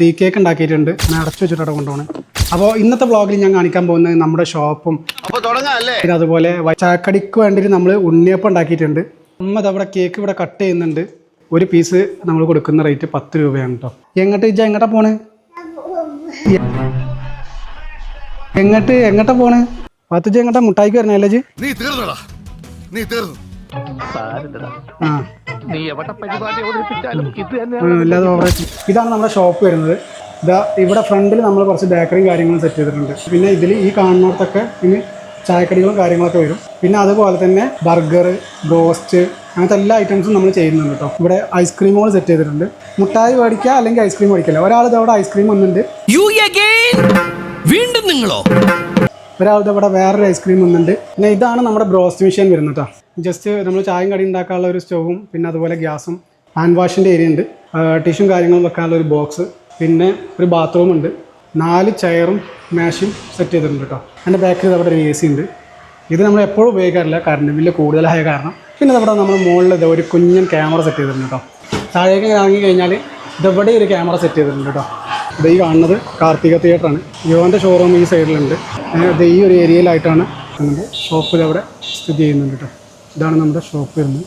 Tea cake ഉണ്ടാക്കിയിട്ടുണ്ട്. ഞാൻ അടച്ചു വെച്ചിട്ട് കൊണ്ടുപോകണം. അപ്പോൾ ഇന്നത്തെ വ്ളോഗിൽ ഞാൻ കാണിക്കാൻ പോകുന്നത് നമ്മുടെ ഷോപ്പും പിന്നെ അതുപോലെ ചാക്കടിക്ക് വേണ്ടിയിട്ട് നമ്മൾ ഉണ്ണിയപ്പം ഉണ്ടാക്കിയിട്ടുണ്ട്. അവിടെ കേക്ക് ഇവിടെ കട്ട് ചെയ്യുന്നുണ്ട്. ഒരു പീസ് നമ്മൾ കൊടുക്കുന്ന റേറ്റ് 10 രൂപയാണ് കേട്ടോ. എങ്ങോട്ടാ പോണ്? എങ്ങോട്ടാ പോണ്? പത്ത് എങ്ങോട്ടാ മുട്ടായിക്ക് വരണല്ലേ ജി? ഇതാണ് നമ്മുടെ ഷോപ്പ് വരുന്നത്. ഇവിടെ ഫ്രണ്ടിൽ നമ്മൾ കുറച്ച് ബേക്കറിയും കാര്യങ്ങളും സെറ്റ് ചെയ്തിട്ടുണ്ട്. പിന്നെ ഇതിൽ ഈ കാണുന്നിടത്തൊക്കെ ഇനി ചായക്കടികളും കാര്യങ്ങളൊക്കെ വരും. പിന്നെ അതുപോലെ തന്നെ ബർഗർ, ബ്രോസ്റ്റ് അങ്ങനത്തെ എല്ലാ ഐറ്റംസും നമ്മൾ ചെയ്യുന്നുണ്ട് കേട്ടോ. ഇവിടെ ഐസ്ക്രീമുകൾ സെറ്റ് ചെയ്തിട്ടുണ്ട്. മുട്ടായി മേടിക്കുക അല്ലെങ്കിൽ ഐസ്ക്രീം മേടിക്കില്ല. ഒരാൾ ഇതവിടെ ഐസ്ക്രീം വന്നിട്ടുണ്ട്. വീണ്ടും നിങ്ങളോ? ഒരാളുടെ ഇവിടെ വേറൊരു ഐസ്ക്രീം വന്നിട്ടുണ്ട്. പിന്നെ ഇതാണ് നമ്മുടെ ബ്രോസ്റ്റ് മെഷീൻ വരുന്നത് കേട്ടോ. ജസ്റ്റ് നമ്മൾ ചായയും കടി ഉണ്ടാക്കാനുള്ള ഒരു സ്റ്റൗവും പിന്നെ അതുപോലെ ഗ്യാസും ഹാൻഡ് വാഷിൻ്റെ ഏരിയ ഉണ്ട്. ടിഷ്യൂം കാര്യങ്ങളും വെക്കാനുള്ള ഒരു ബോക്സ്, പിന്നെ ഒരു ബാത്റൂം ഉണ്ട്. 4 ചെയറും മേശയും സെറ്റ് ചെയ്തിട്ടുണ്ട് കേട്ടോ. എൻ്റെ ബാക്കിൽ അവിടെ ഒരു AC ഉണ്ട്. ഇത് നമ്മൾ എപ്പോഴും ഉപയോഗിക്കാറില്ല, കറണ്ട് ബില്ല് കൂടുതലായ കാരണം. പിന്നെ അവിടെ നമ്മൾ മുകളിൽ ഒരു കുഞ്ഞൻ ക്യാമറ സെറ്റ് ചെയ്തിട്ടുണ്ട് കേട്ടോ. താഴേക്ക് ഇറങ്ങി കഴിഞ്ഞാൽ ഇതെവിടെ ഒരു ക്യാമറ സെറ്റ് ചെയ്തിട്ടുണ്ട് കേട്ടോ. ഇത് ഈ കാണുന്നത് കാർത്തിക തിയേറ്ററാണ്. യോൻ്റെ ഷോറൂം ഈ സൈഡിലുണ്ട്. ഇത് ഈ ഒരു ഏരിയയിലായിട്ടാണ് നമ്മുടെ ഷോപ്പ് അവിടെ സ്ഥിതി ചെയ്യുന്നുണ്ട് കേട്ടോ. ഇതാണ് നമ്മുടെ ഷോപ്പ് വരുന്നത്.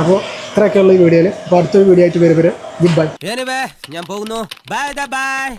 അപ്പോൾ ഇത്രയൊക്കെയുള്ള ഈ വീഡിയോയിൽ. അപ്പോൾ അടുത്തൊരു വീഡിയോ ആയിട്ട് വരെ ഗുഡ് ബൈ. ഞാൻ പോകുന്നു. Bye bye.